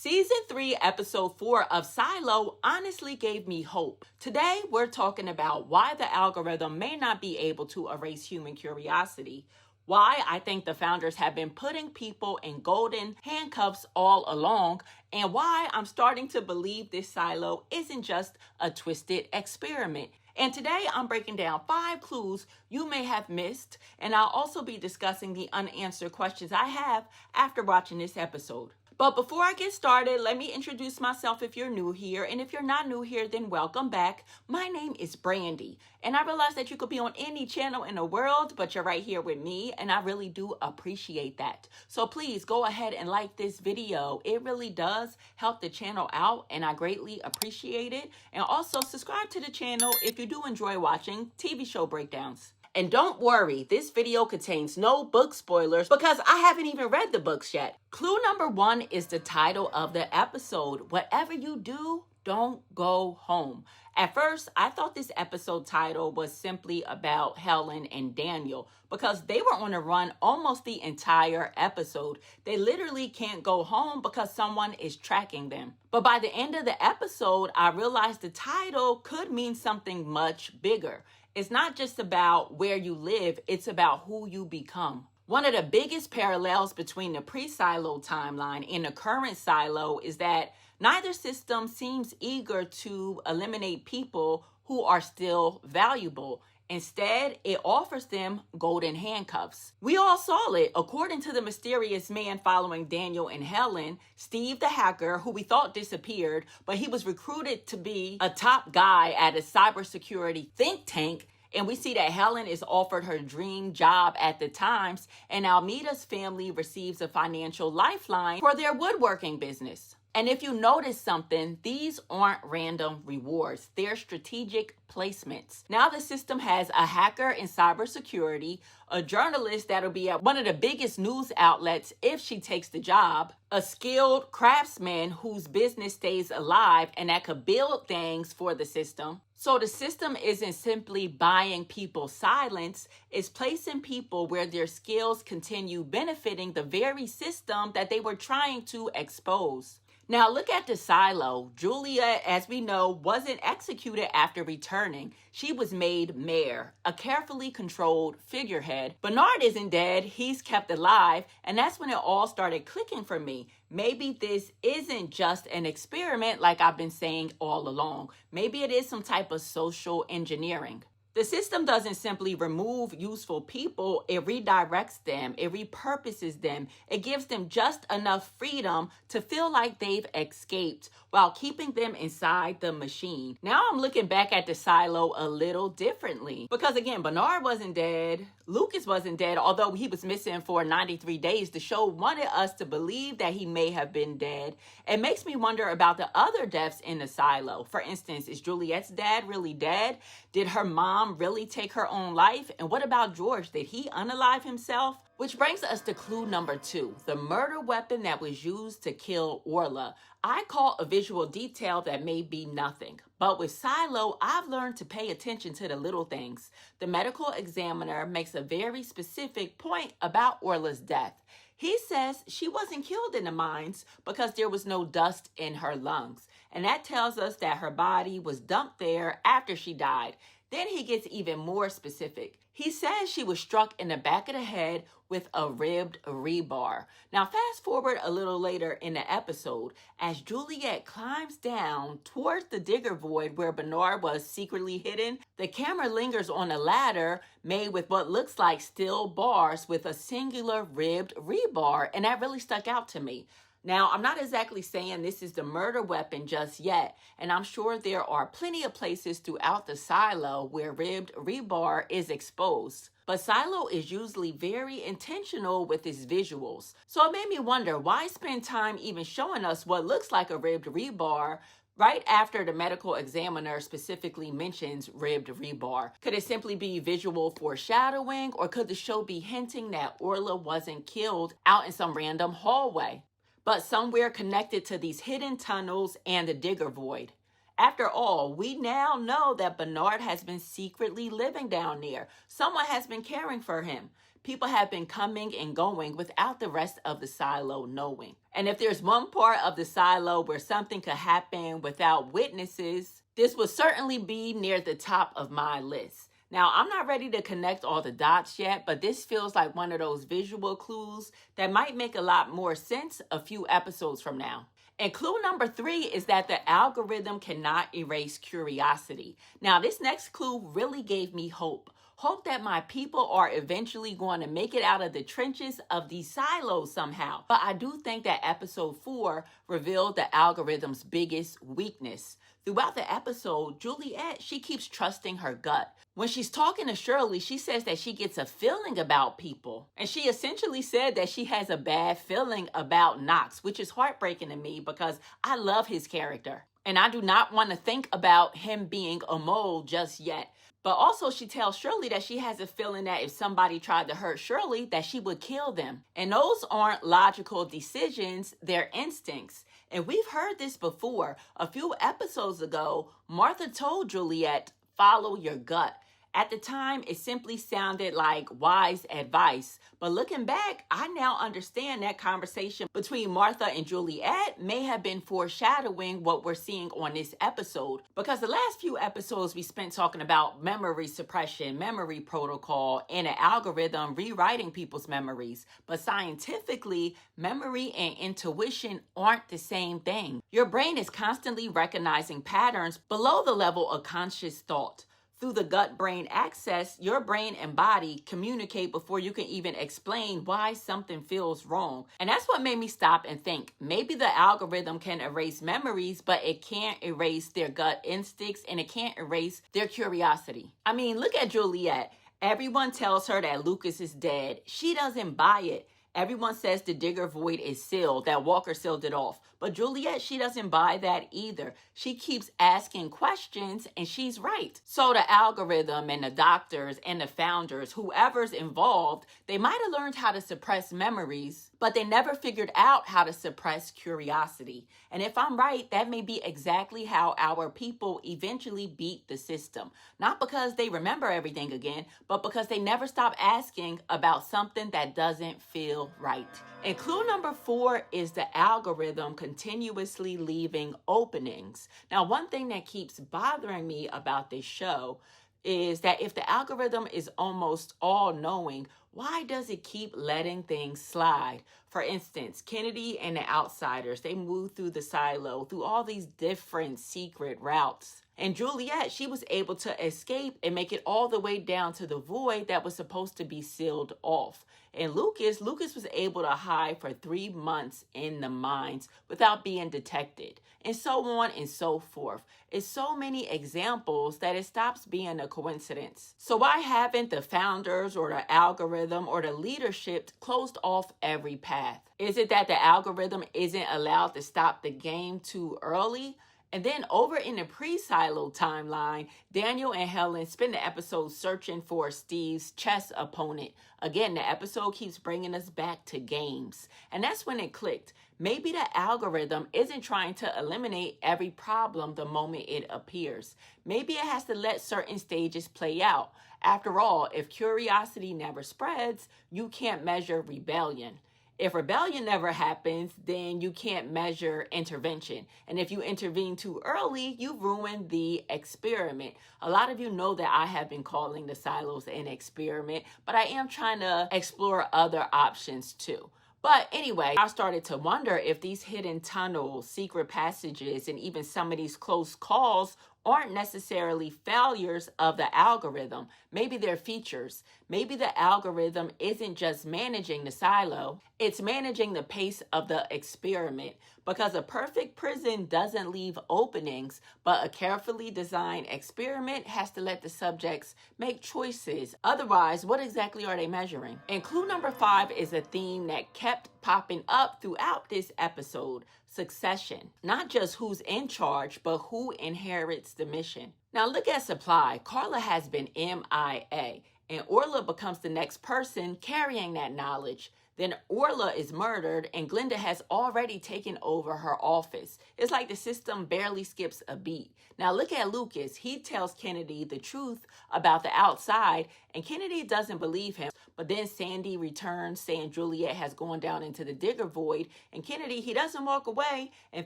Season 3, Episode 4 of Silo honestly gave me hope. Today, we're talking about why the algorithm may not be able to erase human curiosity, why I think the founders have been putting people in golden handcuffs all along, and why I'm starting to believe this silo isn't just a twisted experiment. And today I'm breaking down 5 clues you may have missed, and I'll also be discussing the unanswered questions I have after watching this episode. But before I get started, let me introduce myself if you're new here. And if you're not new here, then welcome back. My name is Brandy. And I realize that you could be on any channel in the world, but you're right here with me. And I really do appreciate that. So please go ahead and like this video. It really does help the channel out, and I greatly appreciate it. And also subscribe to the channel if you do enjoy watching TV show breakdowns. And don't worry, this video contains no book spoilers because I haven't even read the books yet. Clue number 1 is the title of the episode. Whatever you do, don't go home. At first, I thought this episode title was simply about Helen and Daniel because they were on a run almost the entire episode. They literally can't go home because someone is tracking them. But by the end of the episode, I realized the title could mean something much bigger. It's not just about where you live, it's about who you become. One of the biggest parallels between the pre-silo timeline and the current silo is that neither system seems eager to eliminate people who are still valuable. Instead, it offers them golden handcuffs. We all saw it. According to the mysterious man following Daniel and Helen, Steve the hacker, who we thought disappeared, but he was recruited to be a top guy at a cybersecurity think tank. And we see that Helen is offered her dream job at the Times, and Almeida's family receives a financial lifeline for their woodworking business. And if you notice something, these aren't random rewards. They're strategic placements. Now the system has a hacker in cybersecurity, a journalist that'll be at one of the biggest news outlets if she takes the job, a skilled craftsman whose business stays alive and that could build things for the system. So the system isn't simply buying people's silence, it's placing people where their skills continue benefiting the very system that they were trying to expose. Now look at the silo. Juliette, as we know, wasn't executed after returning. She was made mayor, a carefully controlled figurehead. Bernard isn't dead, he's kept alive, and that's when it all started clicking for me. Maybe this isn't just an experiment like I've been saying all along. Maybe it is some type of social engineering. The system doesn't simply remove useful people, it redirects them, it repurposes them, it gives them just enough freedom to feel like they've escaped while keeping them inside the machine. Now I'm looking back at the silo a little differently because again, Bernard wasn't dead, Lucas wasn't dead, although he was missing for 93 days. The show wanted us to believe that he may have been dead. It makes me wonder about the other deaths in the silo. For instance, is Juliette's dad really dead? Did her mom really take her own life? And what about George? Did he unalive himself? Which brings us to clue number 2, the murder weapon that was used to kill Orla. I call a visual detail that may be nothing, but with Silo, I've learned to pay attention to the little things. The medical examiner makes a very specific point about Orla's death. He says she wasn't killed in the mines because there was no dust in her lungs, and that tells us that her body was dumped there after she died. Then he gets even more specific. He says she was struck in the back of the head with a ribbed rebar. Now fast forward a little later in the episode, as Juliette climbs down towards the digger void where Bernard was secretly hidden, the camera lingers on a ladder made with what looks like steel bars with a singular ribbed rebar, and that really stuck out to me. Now, I'm not exactly saying this is the murder weapon just yet, and I'm sure there are plenty of places throughout the silo where ribbed rebar is exposed. But Silo is usually very intentional with its visuals. So it made me wonder, why spend time even showing us what looks like a ribbed rebar right after the medical examiner specifically mentions ribbed rebar? Could it simply be visual foreshadowing, or could the show be hinting that Orla wasn't killed out in some random hallway, but somewhere connected to these hidden tunnels and the digger void? After all, we now know that Bernard has been secretly living down there. Someone has been caring for him. People have been coming and going without the rest of the silo knowing. And if there's one part of the silo where something could happen without witnesses, this would certainly be near the top of my list. Now, I'm not ready to connect all the dots yet, but this feels like one of those visual clues that might make a lot more sense a few episodes from now. And clue number 3 is that the algorithm cannot erase curiosity. Now, this next clue really gave me hope. Hope that my people are eventually going to make it out of the trenches of these silos somehow. But I do think that episode 4 revealed the algorithm's biggest weakness. Throughout the episode, Juliette, she keeps trusting her gut. When she's talking to Shirley, she says that she gets a feeling about people. And she essentially said that she has a bad feeling about Knox, which is heartbreaking to me because I love his character. And I do not want to think about him being a mole just yet. But also she tells Shirley that she has a feeling that if somebody tried to hurt Shirley, that she would kill them. And those aren't logical decisions, they're instincts. And we've heard this before. A few episodes ago, Martha told Juliette, follow your gut. At the time, it simply sounded like wise advice. But looking back, I now understand that conversation between Martha and Juliette may have been foreshadowing what we're seeing on this episode. Because the last few episodes we spent talking about memory suppression, memory protocol, and an algorithm rewriting people's memories. But scientifically, memory and intuition aren't the same thing. Your brain is constantly recognizing patterns below the level of conscious thought. Through the gut-brain axis, your brain and body communicate before you can even explain why something feels wrong. And that's what made me stop and think. Maybe the algorithm can erase memories, but it can't erase their gut instincts and it can't erase their curiosity. I mean, look at Juliette. Everyone tells her that Lucas is dead. She doesn't buy it. Everyone says the Digger void is sealed, that Walker sealed it off. But Juliette, she doesn't buy that either. She keeps asking questions and she's right. So the algorithm and the doctors and the founders, whoever's involved, they might have learned how to suppress memories, but they never figured out how to suppress curiosity. And if I'm right, that may be exactly how our people eventually beat the system. Not because they remember everything again, but because they never stop asking about something that doesn't feel right. And clue number 4 is the algorithm continuously leaving openings. Now, one thing that keeps bothering me about this show is that if the algorithm is almost all-knowing, why does it keep letting things slide? For instance, Kennedy and the Outsiders, they move through the silo, through all these different secret routes. And Juliette, she was able to escape and make it all the way down to the void that was supposed to be sealed off. And Lucas was able to hide for 3 months in the mines without being detected. And so on and so forth. It's so many examples that it stops being a coincidence. So why haven't the founders or the algorithm or the leadership closed off every path? Is it that the algorithm isn't allowed to stop the game too early? And then over in the pre-silo timeline, Daniel and Helen spend the episode searching for Steve's chess opponent. Again, the episode keeps bringing us back to games. And that's when it clicked. Maybe the algorithm isn't trying to eliminate every problem the moment it appears. Maybe it has to let certain stages play out. After all, if curiosity never spreads, you can't measure rebellion. If rebellion never happens, then you can't measure intervention. And if you intervene too early, you ruin the experiment. A lot of you know that I have been calling the silos an experiment, but I am trying to explore other options too. But anyway, I started to wonder if these hidden tunnels, secret passages, and even some of these close calls aren't necessarily failures of the algorithm. Maybe they're features. Maybe the algorithm isn't just managing the silo, it's managing the pace of the experiment. Because a perfect prison doesn't leave openings, but a carefully designed experiment has to let the subjects make choices. Otherwise, what exactly are they measuring? And clue number 5 is a theme that kept popping up throughout this episode: succession. Not just who's in charge, but who inherits the mission. Now look at Supply. Carla has been MIA, and Orla becomes the next person carrying that knowledge. Then Orla is murdered and Glenda has already taken over her office. It's like the system barely skips a beat. Now look at Lucas. He tells Kennedy the truth about the outside and Kennedy doesn't believe him. But then Sandy returns saying Juliette has gone down into the digger void, and Kennedy, he doesn't walk away. In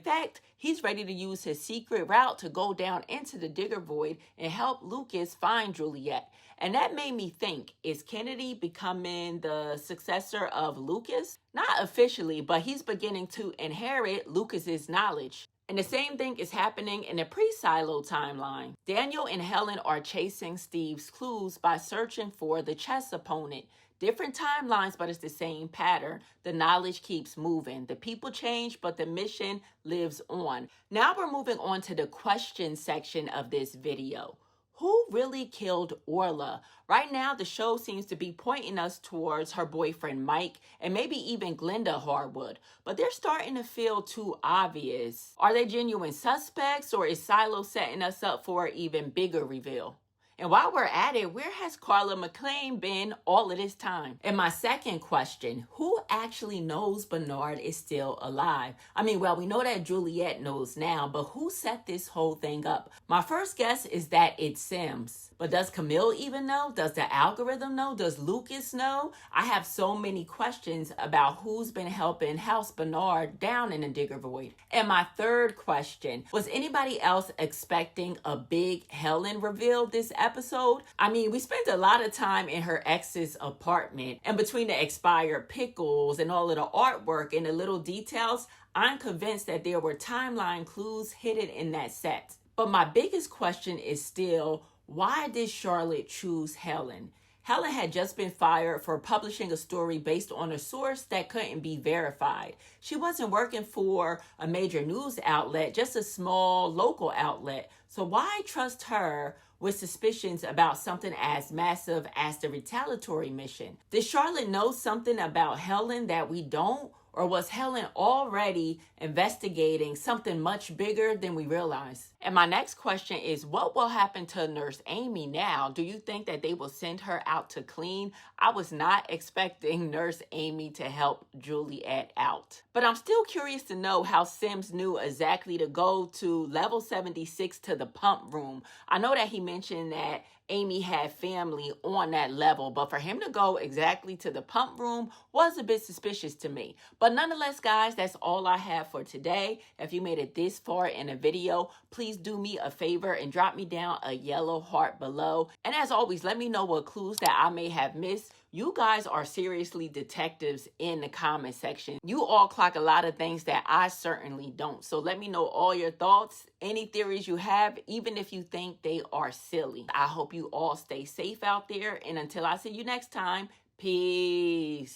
fact, he's ready to use his secret route to go down into the digger void and help Lucas find Juliette. And that made me think, is Kennedy becoming the successor of Lucas? Not officially, but he's beginning to inherit Lucas's knowledge. And the same thing is happening in the pre-Silo timeline. Daniel and Helen are chasing Steve's clues by searching for the chess opponent. Different timelines, but it's the same pattern. The knowledge keeps moving. The people change, but the mission lives on. Now we're moving on to the question section of this video. Who really killed Orla? Right now, the show seems to be pointing us towards her boyfriend Mike and maybe even Glenda Harwood, but they're starting to feel too obvious. Are they genuine suspects, or is Silo setting us up for an even bigger reveal? And while we're at it, where has Carla McClain been all of this time? And my second question, who actually knows Bernard is still alive? I mean, well, we know that Juliette knows now, but who set this whole thing up? My first guess is that it's Sims. But does Camille even know? Does the algorithm know? Does Lucas know? I have so many questions about who's been helping House Bernard down in the digger void. And my third question, was anybody else expecting a big Helen reveal this episode? I mean, we spent a lot of time in her ex's apartment, and between the expired pickles and all of the artwork and the little details, I'm convinced that there were timeline clues hidden in that set. But my biggest question is still, why did Charlotte choose Helen? Helen had just been fired for publishing a story based on a source that couldn't be verified. She wasn't working for a major news outlet, just a small local outlet. So why trust her with suspicions about something as massive as the retaliatory mission? Did Charlotte know something about Helen that we don't? Or was Helen already investigating something much bigger than we realize? And my next question is, what will happen to Nurse Amy now? Do you think that they will send her out to clean? I was not expecting Nurse Amy to help Juliette out. But I'm still curious to know how Sims knew exactly to go to level 76 to the pump room. I know that he mentioned that Amy had family on that level, but for him to go exactly to the pump room was a bit suspicious to me. But nonetheless, guys, that's all I have for today. If you made it this far in a video, please do me a favor and drop me down a yellow heart below. And as always, let me know what clues that I may have missed. You guys are seriously detectives in the comment section. You all clock a lot of things that I certainly don't. So let me know all your thoughts, any theories you have, even if you think they are silly. I hope you all stay safe out there. And until I see you next time, peace.